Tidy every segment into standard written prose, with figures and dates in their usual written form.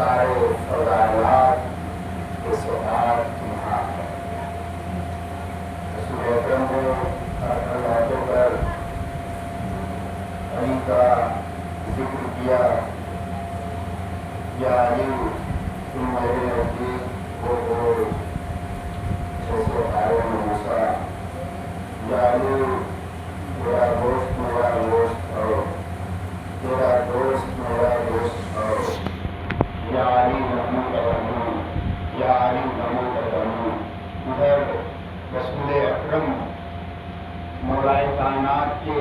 سارے فضائلات کے سوال تمہاں ہے۔ رسول اکرم نے اپنے موقع پر علی کا ذکر کیا، یا علی تم میرے نزدیک وہ ہو جیسے ہارون موسیٰ، یا علی تیرا دوست میرا دوست ہو، تیرا دوست میرا دوست ہو، یا علی نمو قدموں، یا علی نمو قدموں۔ ادھر رسول اکرم مولائے کائنات کے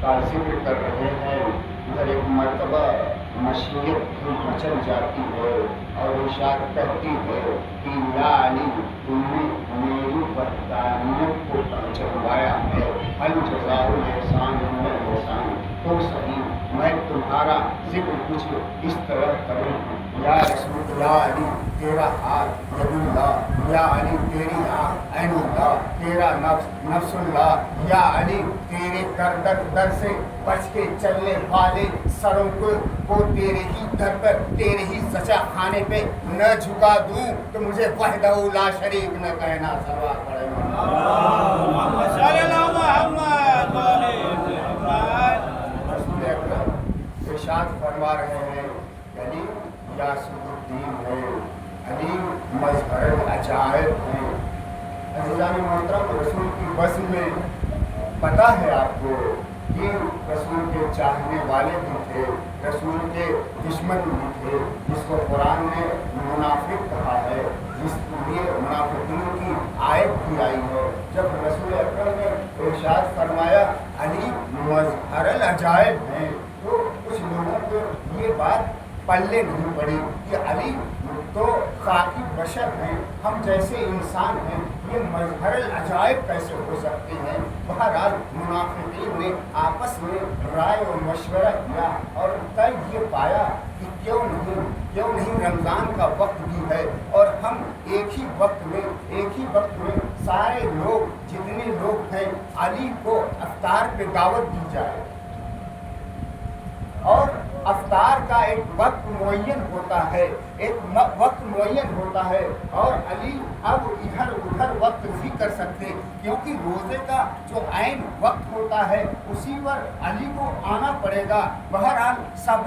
کا ذکر کر رہے ہیں، ادھر ایک مرتبہ مشیت بھی مچل جاتی ہے اور ارشاد کرتی ہے کہ یا علی تم نے میری وحدانیت کو پہچانوایا ہے، الجزاء الاحسان الا الاحسان۔ تو صحیح میں تمہارا ذکر کچھ اس طرح کروں، یا رسول یا علی تیرا ہاتھ ید اللہ، یا علی تیری آنکھ عین اللہ، تیرا نفس نفس اللہ، یا علی تیرے در سے بچ کے چلنے والے سروں کو تیرے ہی در پر تیرے ہی سچا کھانے پہ نہ جھکا دوں تو مجھے وحدہ لا شریک نہ کہنا سوا پڑے۔ رسول اکرم ارشاد فرما رہے ہیں علی یا سب الدین ہے، علی مظہر العجائب ہے۔ عزیزان محترم، رسول کی وزن میں پتہ ہے آپ کو کہ رسول کے چاہنے والے بھی تھے، رسول کے دشمن بھی تھے، جس کو قرآن نے منافق کہا ہے، جس لیے منافقین کی آیت بھی آئی ہے۔ جب رسول اکرم نے ارشاد فرمایا علی مظہر العجائب ہیں تو کچھ لوگوں کو یہ بات پلے نہیں پڑی کہ علی تو خاکی بشر ہیں، ہم جیسے انسان ہیں، یہ مظہر العجائب کیسے ہو سکتے ہیں؟ بہرحال منافقین نے آپس میں رائے و مشورہ کیا اور طے یہ پایا کہ کیوں نہیں رمضان کا وقت بھی ہے اور ہم ایک ہی وقت میں سارے لوگ جتنے لوگ ہیں علی کو افطار پہ دعوت دی جائے، اور افطار کا ایک وقت معین ہوتا ہے اور علی اب ادھر ادھر وقت نہیں کر سکتے کیونکہ روزے کا جو عین وقت ہوتا ہے اسی پر علی کو آنا پڑے گا۔ بہرحال سب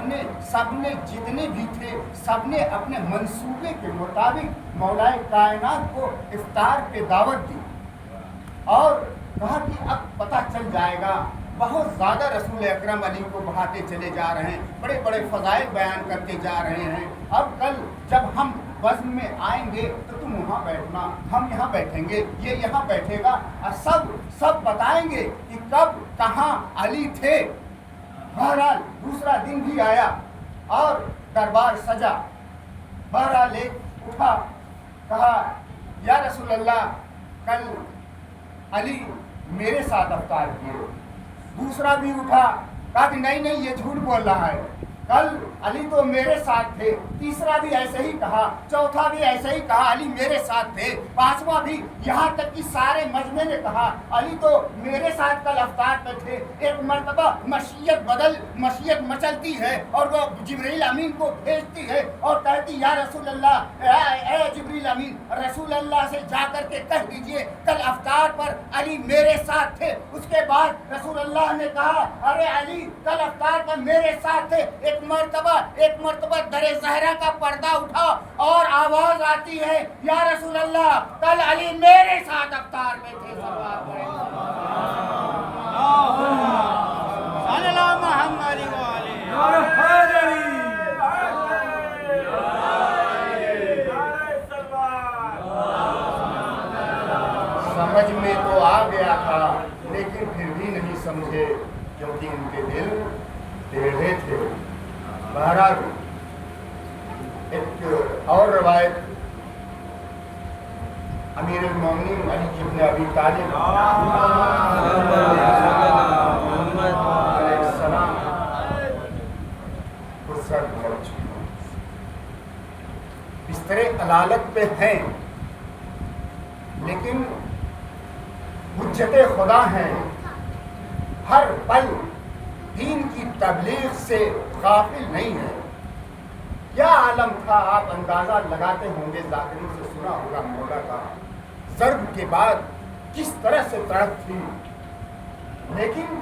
نے جتنے بھی تھے سب نے اپنے منصوبے کے مطابق مولائے کائنات کو افطار پہ دعوت دی اور کہا کہ اب پتہ چل جائے گا۔ بہت زیادہ رسول اکرم علی کو بڑھاتے چلے جا رہے ہیں، بڑے بڑے فضائل بیان کرتے جا رہے ہیں۔ اب کل جب ہم بزم میں آئیں گے تو تم وہاں بیٹھنا، ہم یہاں بیٹھیں گے، یہ یہاں بیٹھے گا اور سب بتائیں گے کہ کب کہاں علی تھے۔ بہرحال دوسرا دن بھی آیا اور دربار سجا۔ بہرحال ایک اٹھا، کہا یا رسول اللہ کل علی میرے ساتھ افطار کیے۔ دوسرا بھی اٹھا، کہا کہ نہیں یہ جھوٹ بول رہا ہے، کل علی تو میرے ساتھ تھے۔ تیسرا بھی ایسے ہی کہا، چوتھا بھی ایسے ہی کہا علی میرے ساتھ تھے، پانچواں بھی، یہاں تک کہ سارے مجمع نے کہا علی تو میرے ساتھ کل افطار پہ تھے۔ ایک مرتبہ مشیت مچلتی ہے اور وہ جبریل امین کو بھیجتی ہے اور کہتی یا رسول اللہ، اے جبریل امین رسول اللہ سے جا کر کے کہہ دیجئے کل افطار پر علی میرے ساتھ تھے۔ اس کے بعد رسول اللہ نے کہا ارے علی کل افطار پر میرے ساتھ تھے۔ ایک مرتبہ در زہرا کا پردہ اٹھا اور آواز آتی ہے یا رسول اللہ کل علی میرے ساتھ افطار میں تھے۔ سمجھ میں تو آ گیا تھا لیکن پھر بھی نہیں سمجھے کیونکہ ان کے دل ٹیڑھے تھے۔ بہرحال ایک اور روایت امیر المومنین علی ابن ابی طالب علیہ السلام بستر علالت پہ ہیں لیکن حجت خدا ہیں، ہر پل دین کی تبلیغ سے غافل نہیں ہے۔ کیا عالم تھا، آپ اندازہ لگاتے ہوں گے، ذاکرین سے سنا ہوگا مولا کا ضرب کے بعد کس طرح سے تڑپ تھی، لیکن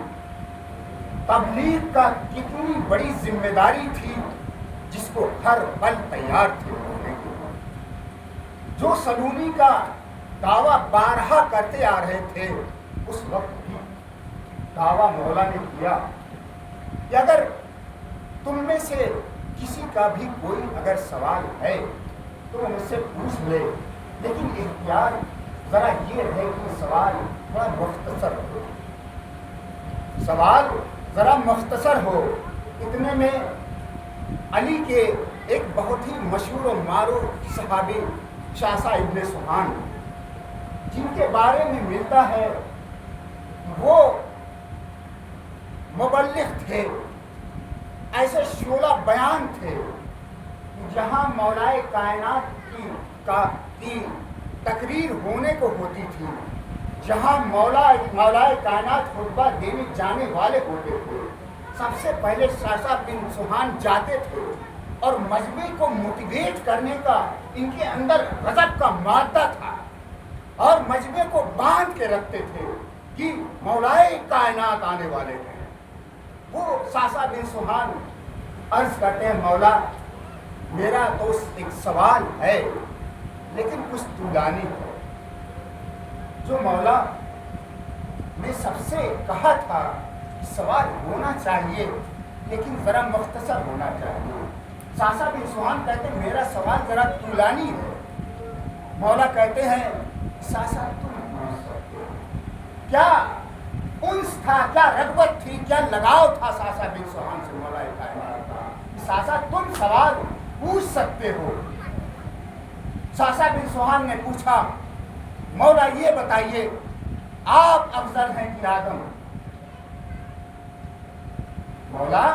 تبلیغ کا کتنی بڑی ذمہ داری تھی جس کو ہر پل تیار تھے ہونے کے، جو سلونی کا دعویٰ بارہا کرتے آ رہے تھے، اس وقت بھی دعویٰ مولا نے کیا کہ اگر تم میں سے کسی کا بھی کوئی اگر سوال ہے تو مجھ سے پوچھ لے، لیکن احتیاط ذرا یہ ہے کہ سوال تھوڑا مختصر ہو، سوال ذرا مختصر ہو۔ اتنے میں علی کے ایک بہت ہی مشہور و معروف صحابی شاسا ابن سبحان، جن کے بارے میں ملتا ہے وہ مبلغ تھے، ایسے شعلہ بیان تھے، جہاں مولائے کائنات کی تقریر ہونے کو ہوتی تھی، جہاں مولائے کائنات خطبہ دینے جانے والے ہوتے تھے، سب سے پہلے شاسا بن سبحان جاتے تھے اور مجمع کو موٹیویٹ کرنے کا ان کے اندر غضب کا مادہ تھا، اور مجمع کو باندھ کے رکھتے تھے کہ مولائے کائنات آنے والے ہیں۔ وہ شاسا بن سبحان عرض کرتے ہیں، مولا میرا تو ایک سوال ہے لیکن کچھ طولانی ہے، جو مولا نے سب سے کہا تھا کہ سوال ہونا چاہیے لیکن ذرا مختصر ہونا چاہیے۔ شاسا بن سبحان کہتے ہیں میرا سوال ذرا طولانی ہے۔ مولا کہتے ہیں شاسا تم پوچھ سکتے ہو۔ کیا انس تھا، کیا رغبت تھی، کیا لگاؤ تھا شاسا بن سبحان سے مولا کائنات کا، شاسا تم سوال پوچھ سکتے ہو۔ شاسا بن سبحان نے پوچھا مولا یہ بتائیے آپ افضل ہیں کہ آدم؟ مولا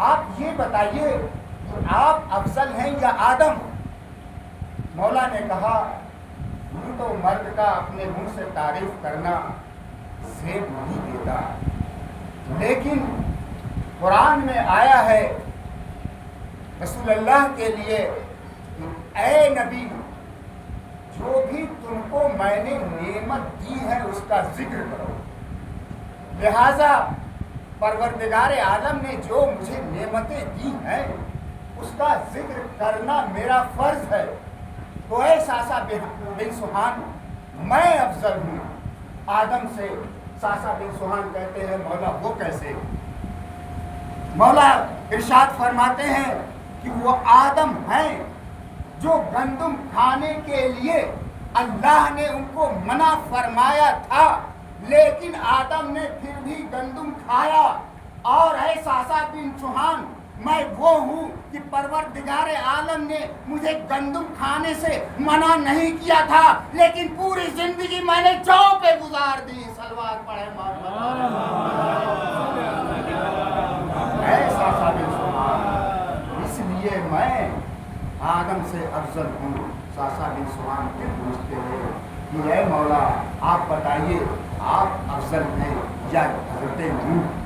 آپ یہ بتائیے کہ آپ افضل ہیں یا آدم؟ مولا نے کہا یوں تو مرد کا اپنے منہ سے تعریف کرنا زیب نہیں دیتا، لیکن قرآن میں آیا ہے رسول اللہ کے لیے اے نبی جو بھی تم کو میں نے نعمت دی ہے اس کا ذکر کرو۔ لہذا پروردگار عالم نے جو مجھے نعمتیں دی ہیں اس کا ذکر کرنا میرا فرض ہے۔ تو اے شاسا بن سبحان میں افضل ہوں آدم سے۔ شاسا بن سبحان کہتے ہیں مولا وہ کیسے؟ مولا ارشاد فرماتے ہیں کہ وہ آدم ہیں جو گندم کھانے کے لیے اللہ نے ان کو منع فرمایا تھا، لیکن آدم نے پھر بھی گندم کھایا۔ اور اے شاسا بن سبحان میں وہ ہوں کہ پروردگار عالم نے مجھے گندم کھانے سے منع نہیں کیا تھا، لیکن پوری زندگی میں نے جو پہ گزار دی۔ صلوات پڑھے اے شاسا بن سبحان، اس لیے میں آدم سے افضل ہوں۔ شاسا بن سبحان پھر پوچھتے ہیں کہ اے مولا آپ بتائیے آپ افضل ہیں یا حضرت نوح؟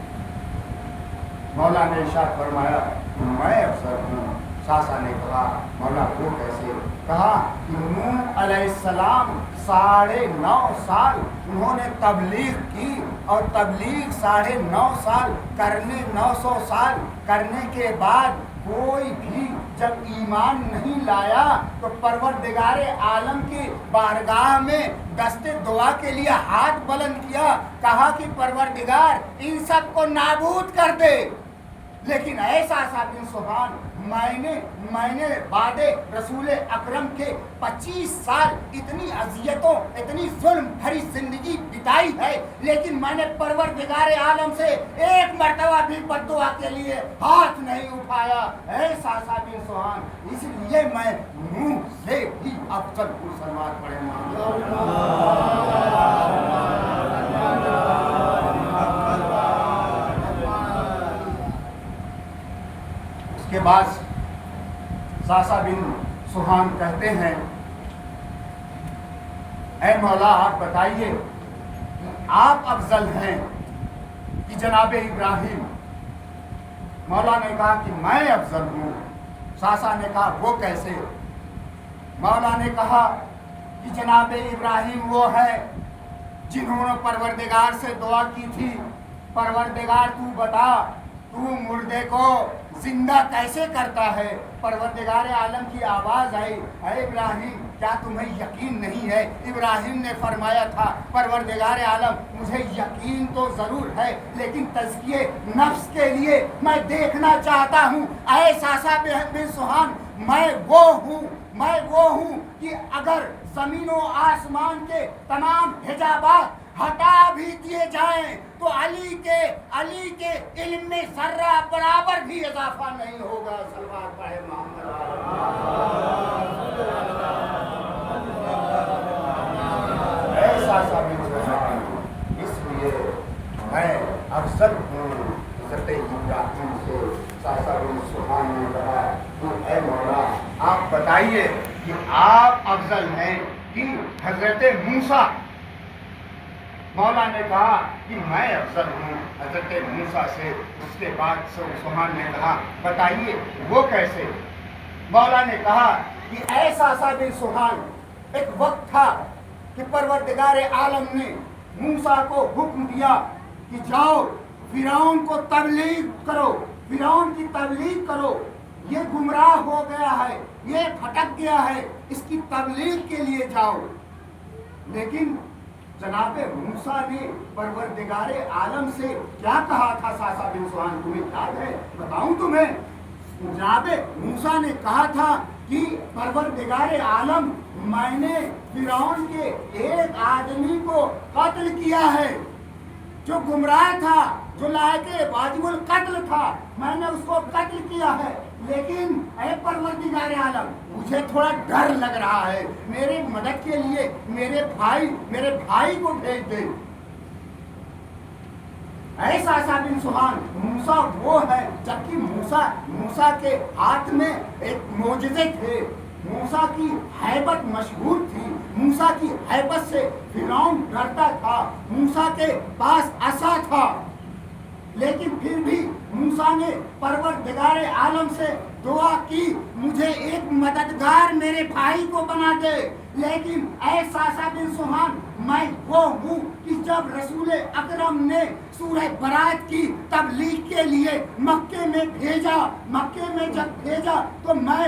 مولا نے ارشاد فرمایا کہ میں افضل ہوں۔ شاسا نے کہا مولا وہ کیسے؟ کہا کہ نوح علیہ السلام 9.5 سال انہوں نے تبلیغ کی، اور تبلیغ 9.5 سال کرنے 900 سال کرنے کے بعد کوئی بھی جب ایمان نہیں لایا تو پروردگار عالم کی بارگاہ میں دست دعا کے لیے ہاتھ بلند کیا، کہا کہ پروردگار ان سب کو نابود کر دے۔ لیکن ایسا شاسا بن سبحان میں نے بعد رسول اکرم کے 25 سال اتنی اذیتوں اتنی ظلم بھری زندگی بتائی ہے، لیکن میں نے پروردگار عالم سے ایک مرتبہ بھی بد دعا کے لیے ہاتھ نہیں اٹھایا۔ اے شاسا بن سبحان اس لیے میں نوح سے بھی افضل ہوں۔ صلوات پڑھیں۔ اس کے بعد شاسا بن سبحان کہتے ہیں اے مولا آپ بتائیے کہ آپ افضل ہیں کہ جناب ابراہیم؟ مولا نے کہا کہ میں افضل ہوں۔ सासा ने कहा वो कैसे? मौला ने कहा कि जनाब इब्राहिम वो है जिन्होंने परवरदिगार से दुआ की थी, परवरदिगार तू बता तू मुर्दे को जिंदा कैसे करता है? परवरदिगार आलम की आवाज़ आई, अरे इब्राहिम क्या तुम्हें यकीन नहीं है? इब्राहिम ने फरमाया था, परवरदिगार आलम मुझे यकीन तो ज़रूर है, लेकिन तज़किए नफ्स के लिए मैं देखना चाहता हूँ। ऐ सासा बिन सुहान, मैं वो हूँ कि अगर ज़मीनों आसमान के तमाम हिजाबात हटा भी दिए जाएं तो अली के इल्म में ज़र्रा बराबर भी इजाफा नहीं होगा। सल्लल्लाहु अलैहि मोहम्मद। ऐसा साबित होगा, इसलिए मैं अफजल हूँ हज़रत इब्राहिम से। सासा बिन सुहान ने कहा, तो ऐ मौला आप बताइए कि आप अफजल हैं कि हज़रत मूसा? मौला ने कहा कि मैं अफजल हूँ हज़रत मूसा से। उसके बाद सुहान ने कहा बताइए वो कैसे? मौला ने कहा कि ऐसा साबिर सुहान, एक वक्त था कि परवरदिगार आलम ने मूसा को हुक्म दिया कि जाओ फिरौन को तबलीग करो, फिरौन की तबलीग करो, ये गुमराह हो गया है, ये भटक गया है, इसकी तबलीग के लिए जाओ। लेकिन जनाब मूसा ने परवरदिगार आलम से क्या कहा था? सासा बिन सुहान तुम्हें याद है? बताऊं तुम्हें। जनाब मूसा ने कहा था कि परवरदिगार आलम मैंने फिरौन के एक आदमी को कत्ल किया है जो गुमराह था, जो लायक वाजिबुल कत्ल था, मैंने उसको कत्ल किया है। लेकिन ऐ परवरदिगार आलम मुझे थोड़ा डर लग रहा है, मेरी मदद के लिए मेरे भाई को भेज दे। ऐसा बिन सुहान, मूसा वो है, जबकि मूसा के हाथ में एक मोजज़े थे, मूसा की हैबत मशहूर थी, मूसा की हैबत से फिरौन डरता था, मूसा के पास असा था। लेकिन फिर भी मूसा ने परवरदिगार आलम से दुआ की मुझे एक मददगार मेरे भाई को बना दे। लेकिन ऐ सासा बिन सुहान, मैं वो हूँ कि जब रसूल अकरम ने सूरह बरात की तबलीग के लिए मक्के में जब भेजा तो मैं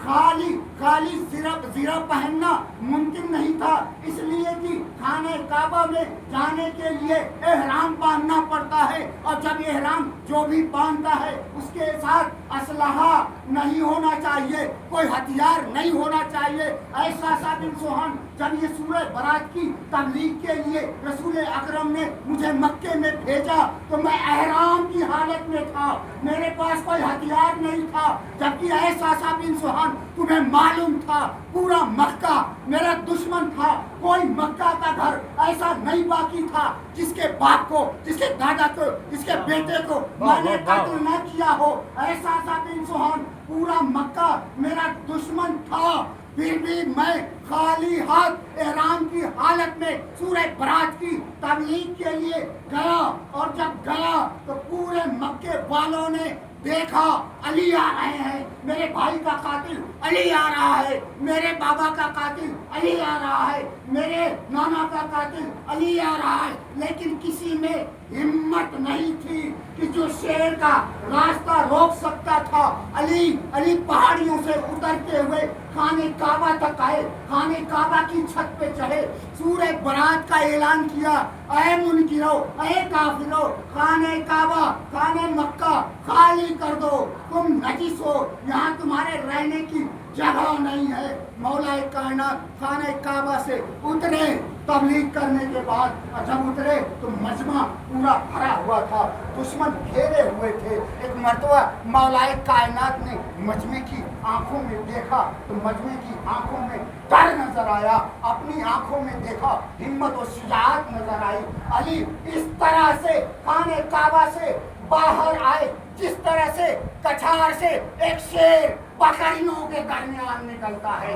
खाली ज़िरा पहनना मुमकिन नहीं था, इसलिए कि खाने काबा में जाने के लिए एहराम बांधना पड़ता है, और जब एहराम जो भी बांधता है उसके साथ असलहा नहीं होना चाहिए, कोई हथियार नहीं होना चाहिए। ऐसा बिन सुहान, जब ये सूरह बरात की तबलीग के लिए रसूल अकरम ने मुझे मक्के में भेजा तो मैं एहराम की हालत में था, मेरे पास कोई हथियार नहीं था। जबकि ऐसा बिन सुहान, तुम्हें मालूम था पूरा मक्का मेरा दुश्मन था, कोई मक्का का घर ऐसा नहीं बाकी था जिसके बाप को, जिसके दादा को, जिसके बेटे को मैंने कत्ल न किया हो। ऐसा बिन सुहान, पूरा मक्का मेरा दुश्मन था, फिर भी मैं खाली हाथ एहराम की हालत में सूरह बरात की तबलीग के लिए गया, और जब गया तो पूरे मक्के वालों ने देखा अली आ रहे हैं, मेरे भाई का कातिल अली आ रहा है, मेरे बाबा का कातिल अली आ रहा है, मेरे नाना का कातिल अली आ रहा है। लेकिन किसी में हिम्मत नहीं थी कि जो शेर का रास्ता रोक सकता था। अली पहाड़ियों से उतरते हुए खाने काबा तक आए, खाने काबा की छत पे चढ़े, सूरह बरात का ऐलान किया, ऐ मुनकिरो, ऐ काफिरो, खाने काबा, खाने मक्का खाली कर दो, तुम नजिस हो, यहाँ तुम्हारे रहने की जगह नहीं है। मौला कायनात खाने काबा से उतरे तबलीग करने के बाद, जब उतरे तो मजमा पूरा भरा हुआ था, दुश्मन घेरे हुए थे। एक मर्तबा मौलाए कायनात ने मजमे की आंखों में देखा तो मजमे की आंखों में डर नजर आया, अपनी आंखों में देखा हिम्मत और शुजाअत नजर आई। अली इस तरह से खाने काबा से बाहर आए जिस तरह से कछार से एक शेर बकरियों के दरमियान निकलता है।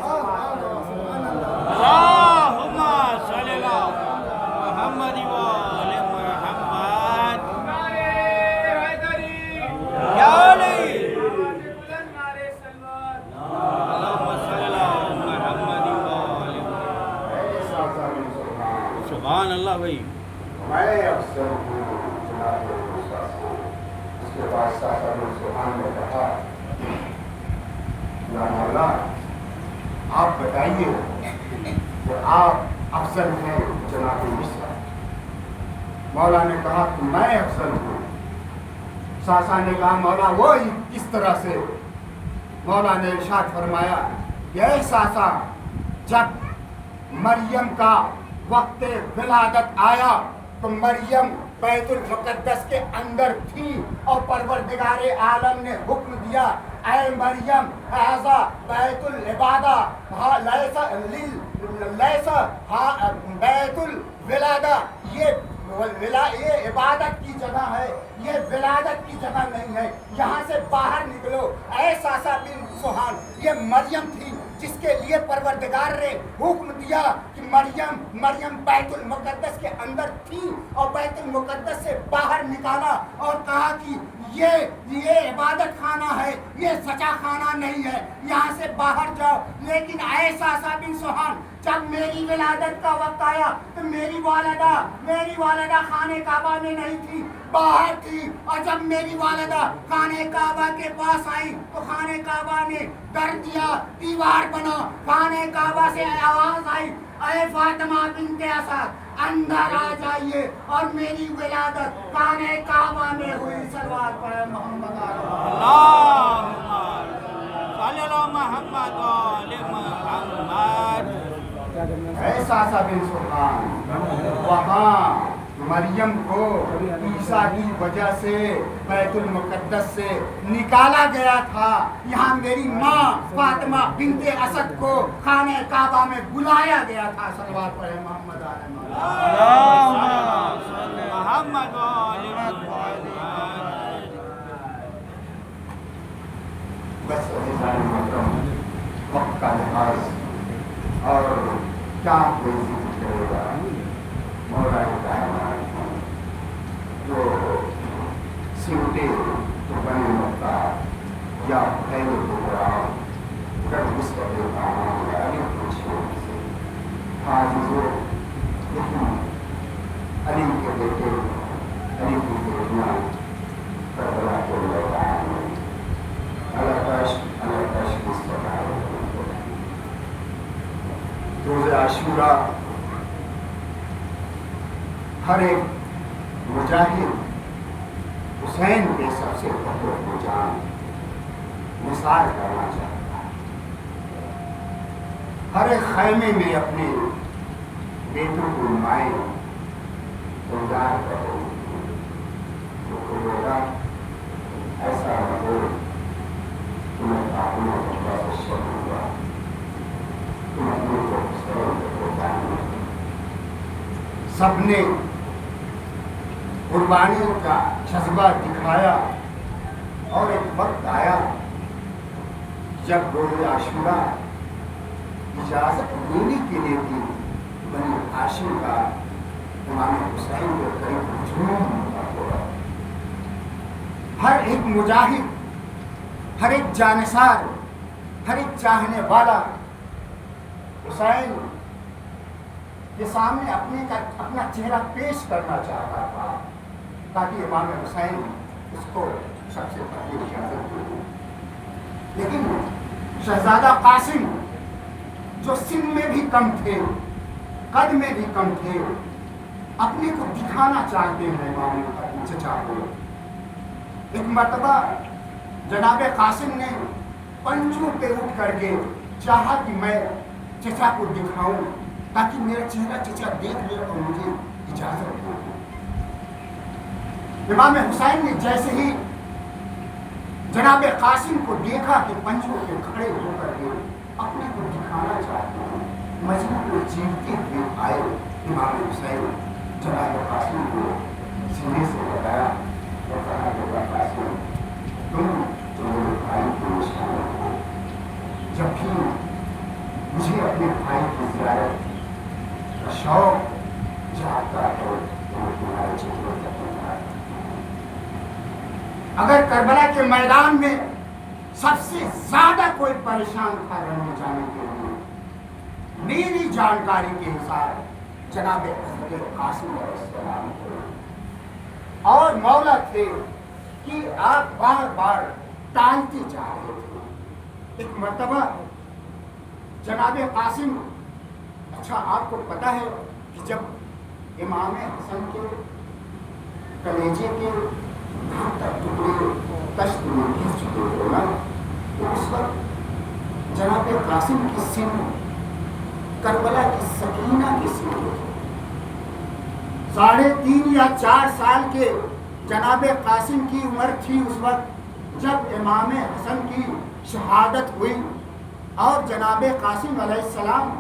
अल्लाहुम्मा सल्ली अला मुहम्मद व आले मुहम्मद। या अली सुभान अल्लाह भाई। मैं अफसर हूँ जनाब मूसा से। उसके बाद साहब सुभान ने कहा, या मौला आप बताइए कि आप अफसर हैं जनाब मूसा। मौला ने कहा कि मैं अफसर हूँ। सासा ने कहा मौला वो इस तरह से। मौला ने इरशाद फरमाया, यह सासा जब मरियम का वक्त विलादत आया तो मरियम बैतुल मुकद्दस के अंदर थी और परवरदिगार आलम ने हुक्म दिया, ऐ मरियम हाज़ा बैतुल इबादा लैसा बैतुल विलादा, ये इबादत की जगह है, ये विलादत की जगह नहीं है, यहाँ से बाहर निकलो। ऐ सासा बिन सुहान, ये मरियम थी जिसके लिए परवरदिगार ने हुक्म दिया कि मरियम बैतुल मुकद्दस के अंदर थी और बैतुल मुकद्दस से बाहर निकाला और कहा कि ये इबादत खाना है, ये सचा खाना नहीं है, यहाँ से बाहर जाओ। लेकिन ऐ सासा बिन सुहान, जब मेरी विलादत का वक्त आया तो मेरी वालिदा खाने काबा में नहीं थी, बाहर थी। और जब मेरी वालिदा खाने काबा के पास आई तो खाने काबा ने डर दिया, दीवार बना। खाने काबा से आवाज आई, ऐ फातिमा बिन्ते असद अंदर आ जाइए। और मेरी विलादत खाने काबा में हुई। सल्लल्लाहु अलैहि मोहम्मद ऐसा सा बिन सुल्तान, वहाँ मरियम को ईसा की वजह से बैतुल मुकद्दस से निकाला गया था। यहाँ मेरी माँ फातिमा बिन्ते असद को खाने काबा में बुलाया गया था। सल्लल्लाहु अलैहि मोहम्मद बस वक्त का लिहाज और क्या कोई जिक्र करेगा। मौला जो सिमटे तो बने मक्का या फैले प्रोग्राम कर उस कदर काम अली पूछे आज जो लेकिन अली के बेटे अली की बेटियाँ करबला के मैदान में अलग इस प्रकार रोज़े आशूरा हर एक मुजाहिद हुसैन के सबसे पहले जान मिसाल करना चाहता है। हर एक खैमे में अपने बेटों को माए गुजार कर बोलेगा, ऐसा हो कि मैं अपने बच्चा से शरूर तुम अपने को सबने कुर्बानियों का जज्बा दिखाया। और एक वक्त आया जब रोज़े आशूरा इजाज़त लेने के लिए भी बनी हाशिम का इमाम हुसैन के करीब हुजूम हुआ। हर एक मुजाहिद, हर एक जानिसार, हर एक चाहने वाला हुसैन के सामने अपना चेहरा पेश करना चाहता था ताकि इमाम हुसैन उसको सबसे पहले इजाज़त दे। लेकिन शहजादा कासिम जो सिन में भी कम थे, कद में भी कम थे, अपने को दिखाना चाहते हैं इमाम चचा को। एक मर्तबा जनाब कासिम ने पंजों पे उठ करके चाहा कि मैं चचा को दिखाऊं ताकि मेरा चेहरा चचा देख ले और मुझे इजाजत दे। इमाम हुसैन ने जैसे ही जनाब कासिम को देखा कि पंजों पे खड़े होकर के अपने को दिखाना चाहते हैं, मजबूर को चीरते हुए आए इमाम हुसैन जनाब कासिम को सीने से बताया और कहा कि कासिम तुम मेरे भाई के निशान हो। जब भी मुझे अपने भाई की ज़ियारत का शौक जाता है तो तुम्हारे चित्रों तक अगर करबला के मैदान में सबसे ज्यादा कोई परेशान था रहने जाने के लिए, मेरी जानकारी के हिसाब जनाब हज़रत कासिम अलैहिस्सलाम थे। और मौला थे कि आप बार बार टालते जा रहे थे। एक मर्तबा जनाब कासिम, अच्छा आपको पता है कि जब इमाम हसन के कलेजे के टुकड़े तश्त में गिर चुके थे ना, तो उस वक्त जनाब कासिम की सिन करबला की सकीना की सिन थे। 3.5 या 4 साल के जनाब कासिम की उम्र थी उस वक्त जब इमाम हसन की शहादत हुई और जनाब कासिम अलैहिस्सलाम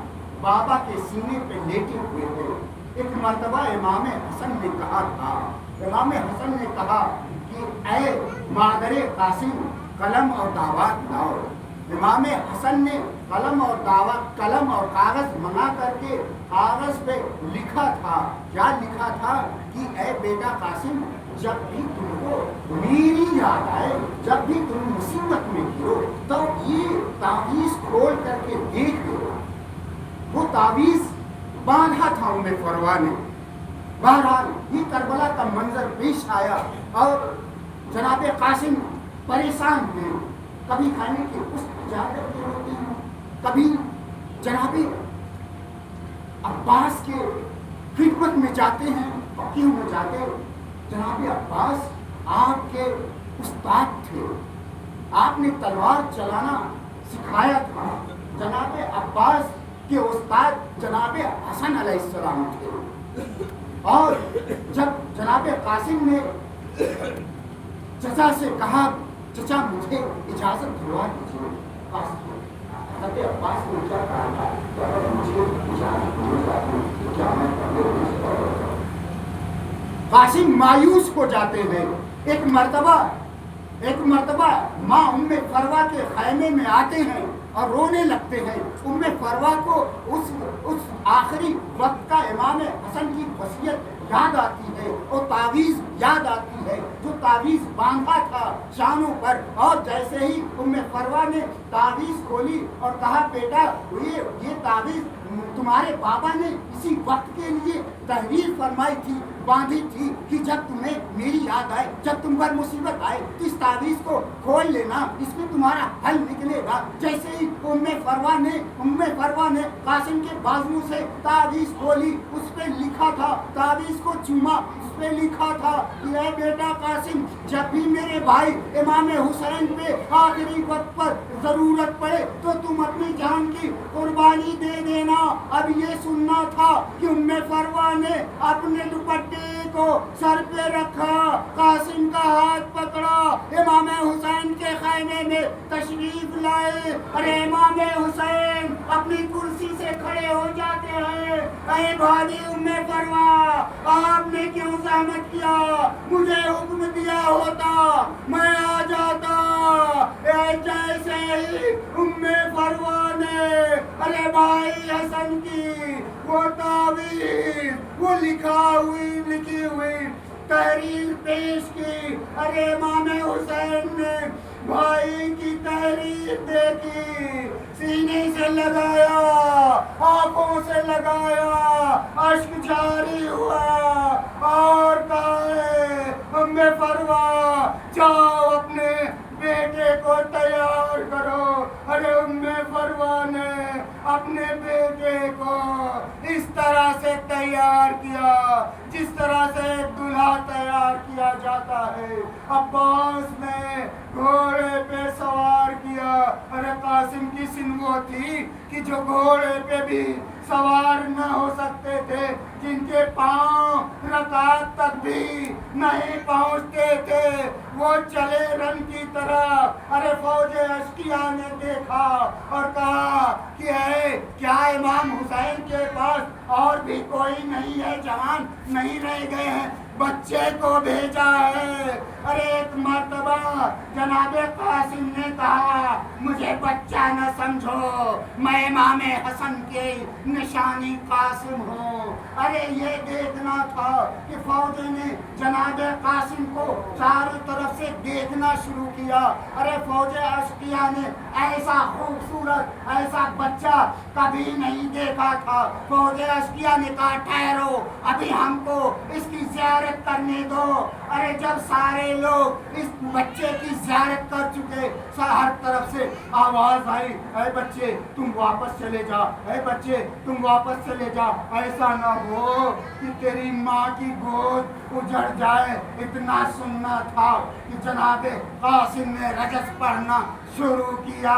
बाबा के सीने पे लेटे हुए थे। एक मर्तबा इमाम हसन ने कहा था, इमाम हसन ने कहा कि ऐ मादर कासिम कलम और दावत लाओ। इमाम हसन ने कलम और कागज मंगा करके कागज पे लिखा था, क्या लिखा था कि ऐ बेटा कासिम, जब भी तुमको मेरी याद आए, जब भी तुम मुसीबत में गिरो, तो ये तावीज़ खोल करके देख लो। वो तावीज़ बांधा था उम्मे फरवा ने। बहरहाल ये करबला का मंजर पेश आया और जनाब कासिम परेशान हुए। कभी खाने की कुछ इजाजत नहीं होती, कभी जनाब अब्बास के खिदमत में जाते हैं, क्यों में जाते। जनाब अब्बास आपके उस्ताद थे, आपने तलवार चलाना सिखाया था। जनाब अब्बास के उस्ताद जनाब हसन अलैहिस्सलाम थे। और जब जनाब कासिम ने चचा से कहा, चचा मुझे इजाजत दिलवा दीजिए, हज़रत अब्बास ने क्या कहा था, अगर मुझे इजाजत मिल जाती तो क्या मैं पहले। कासिम मायूस हो जाते हैं। एक मर्तबा माँ उम्मे फरवा के खैमे में आते हैं और रोने लगते हैं। उम्मे फरवा को उस आखिरी वक्त का इमाम हसन की वसीयत याद आती है, और तावीज़ याद आती है जो तावीज़ बांधा था शानों पर। और जैसे ही उम्मे फरवा ने तावीज़ खोली और कहा, बेटा ये तावीज़ तुम्हारे बाबा ने इसी वक्त के लिए तहरीर फरमाई थी, बांधी थी कि जब तुम्हें मेरी याद आए, जब तुम पर मुसीबत आए तो इस तावीज़ को खोल लेना, इसमें तुम्हारा हल निकलेगा। जैसे ही उम्मे फरवा ने कासिम के बाजू से तावीज़ खोली, उस पे लिखा था, तावीज़ को चूमा, उस पे लिखा था कि ऐ बेटा कासिम, जब भी मेरे भाई इमाम हुसैन पे आखिरी वक्त पर जरूरत पड़े तो तुम अपनी जान की कुर्बानी दे देना। अब ये सुनना था कि उम्मे फरवा ने अपने दुपट्टे को सर पे रखा, कासिम का हाथ पकड़ा, इमाम हुसैन के खैमे में तशरीफ लाए। अरे इमाम हुसैन अपनी कुर्सी से खड़े हो जाते हैं। अरे भाभी उम्मे फरवा, आपने क्यों ज़हमत किया, मुझे हुक्म दिया होता मैं आ जाता। जैसे ही उम्मे फरवा ने अरे भाई हसन की वो तावीज़, वो लिखी हुई तहरीर पेश की। अरे इमाम हुसैन ने भाई की तहरीर देखी, सीने से लगाया, आंखों से लगाया, अश्क जारी हुआ और कहा, उम्मे फरवा जाओ अपने बेटे को तैयार करो। अरे उम्मे फरवा ने अपने बेटे को इस तरह से तैयार किया जिस तरह से दूल्हा तैयार किया जाता है। अब्बास ने घोड़े पे सवार किया। अरे कासिम की सिन वो थी कि जो घोड़े पे भी सवार न हो सकते थे, जिनके पांव रकात तक भी नहीं पहुंचते थे, वो चले रन की तरह। अरे फौजे अश्किया ने देखा और कहा कि है क्या इमाम हुसैन के पास और भी कोई नहीं है, जवान नहीं रह गए हैं, बच्चे को भेजा है। ارے ایک مرتبہ جناب قاسم نے کہا مجھے بچہ نہ سمجھو، میں امام حسن کے نشانی قاسم ہوں۔ ارے یہ دیکھنا تھا کہ فوج نے جناب قاسم کو چاروں طرف سے دیکھنا شروع کیا۔ ارے فوج اشقیہ نے ایسا خوبصورت ایسا بچہ کبھی نہیں دیکھا تھا۔ فوج اشقیہ نے کہا ٹھہرو، ابھی ہم کو اس کی زیارت کرنے دو۔ ارے جب سارے لوگ اس بچے کی زیارت کر چکے، ہر طرف سے آواز آئی اے بچے تم واپس چلے جا، اے بچے تم واپس چلے جا، ایسا نہ ہو کہ تیری ماں کی گود اجڑ جائے۔ اتنا سننا تھا کہ جناب قاسم نے رجس پڑھنا شروع کیا،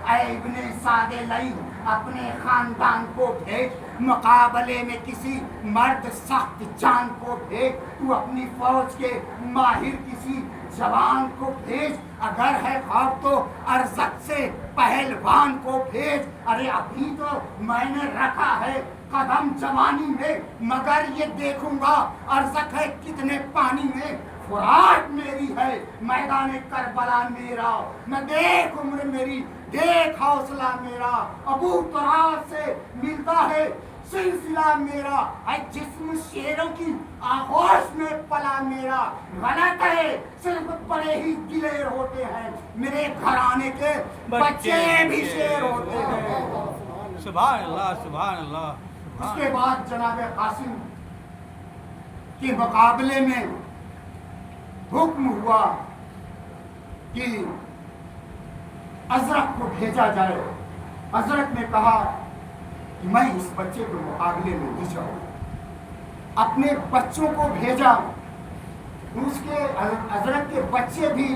اے ابن سعد لئی اپنے خاندان کو بھیج، مقابلے میں کسی مرد سخت جان کو بھیج، تو اپنی فوج کے ماہر کسی جوان کو بھیج، اگر ہے خواب تو ارزق سے پہلوان کو بھیج۔ ارے ابھی تو میں نے رکھا ہے قدم جوانی میں، مگر یہ دیکھوں گا ارزق ہے کتنے پانی میں۔ فرات میری ہے میدان کربلا میرا، میں دیکھ عمر میری دیکھ حوصلہ میرا، ابو تراب سے ملتا ہے سلسلہ میرا، اے جسم شیروں کی آغوش میں پلا میرا۔ غلط ہے صرف بڑے ہی دلیر ہوتے ہیں، میرے گھرانے کے بچے بھی شیر ہوتے ہیں۔ سبحان اللہ سبحان اللہ۔ اس کے بعد جناب قاسم کے مقابلے میں حکم ہوا کہ ازرق کو بھیجا جائے۔ ازرق نے کہا کہ میں اس بچے کو مقابلے میں نہیں جاؤں، اپنے بچوں کو بھیجا۔ اس کے ازرق کے بچے بھی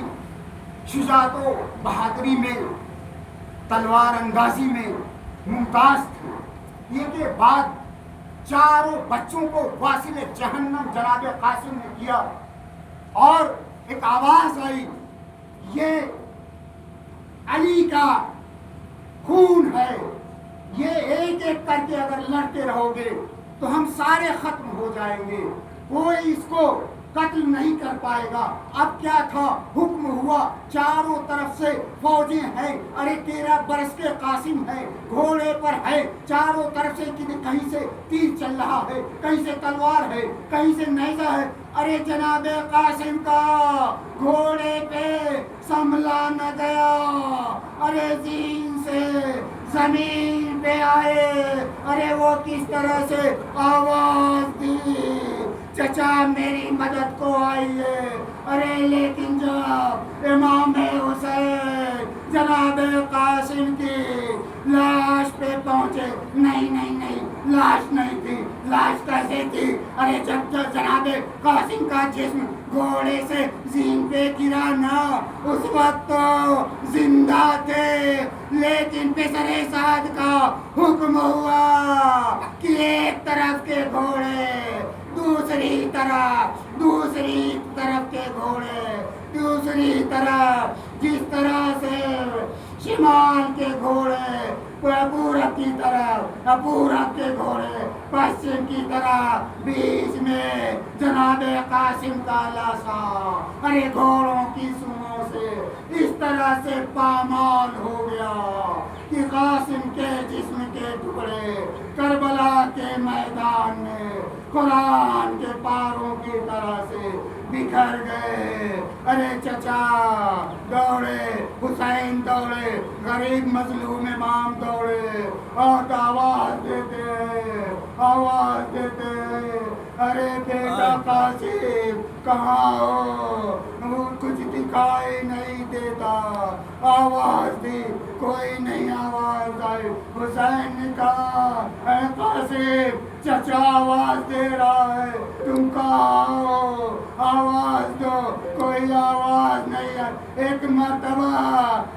شجاعت و بہادری میں، تلوار اندازی میں ممتاز تھے۔ یہ کے بعد چاروں بچوں کو واصل جہنم جناب قاسم نے کیا، اور ایک آواز آئی یہ علی کا خون ہے، یہ ایک ایک کر کے اگر لڑتے رہو گے تو ہم سارے ختم ہو جائیں گے، کوئی اس کو قتل نہیں کر پائے گا۔ اب کیا تھا، حکم ہوا چاروں طرف سے فوجیں ہیں، ارے 13 برس کے قاسم ہے، گھوڑے پر ہے، چاروں طرف سے کہیں سے تیر چل رہا ہے، کہیں سے تلوار ہے، کہیں سے نیزہ ہے۔ ارے جناب قاسم کا گھوڑے پہ سنبھلا نہ گیا، ارے زین سے زمین پہ آئے، ارے وہ کس طرح سے آواز دی چچا میری مدد کو آئیے۔ ارے لیکن جب امام حسین جناب قاسم کی لاش پہ پہنچے، نہیں لاش نہیں تھی، لاش کیسے تھی؟ ارے جب جناب قاسم کا جسم گھوڑے سے زین پہ گرا نا، اس وقت تو زندہ تھے، لیکن پسر سعد کا حکم ہوا کہ ایک طرف کے گھوڑے دوسری طرف کے گھوڑے دوسری طرف، جس طرح سے شمال کے گھوڑے پورب کی طرف، پورب کے گھوڑے پشچم کی طرف، بیچ میں جناب قاسم کا لاشا، ارے گھوڑوں کی سونوں سے اس طرح سے پامال ہو گیا کہ قاسم کے جسم کے ٹکڑے کربلا کے میدان میں قرآن کے پاروں کی طرح سے بکھر گئے۔ ارے چچا دوڑے، حسین دوڑے، غریب مظلوم امام دوڑے اور آواز دیتے ارے بیٹا قاسم کہاں ہو؟ وہ کچھ دکھائی نہیں دیتا، آواز دی کوئی نہیں آواز آئی۔ حسین نے کہا اے قاسم چچا آواز دے رہا ہے، تم کہاں ہو؟ آواز دو، کوئی آواز نہیں ہے۔ ایک مرتبہ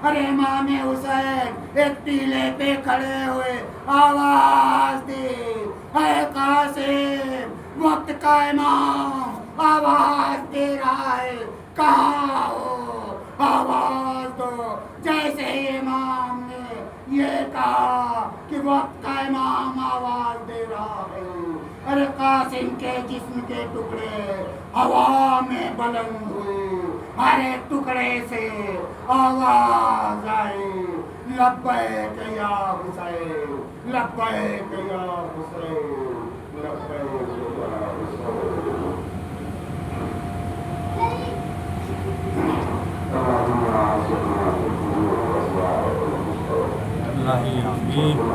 ارے امام حسین ایک ٹیلے پہ کھڑے ہوئے آواز دی اے قاسم وقت کا امام آواز دے رہا ہے، کہاں ہو؟ آواز دو۔ جیسے ہی امام نے یہ کہا کہ وقت کا امام آواز دے رہا ہے، ہر قاسم کے جسم کے ٹکڑے ہوا میں بلند ہوئے، ہر ایک ٹکڑے سے آواز آئے، لبیک یا حسین، لبیک یا حسین، لبیک یا حسین۔ اللہ آمین۔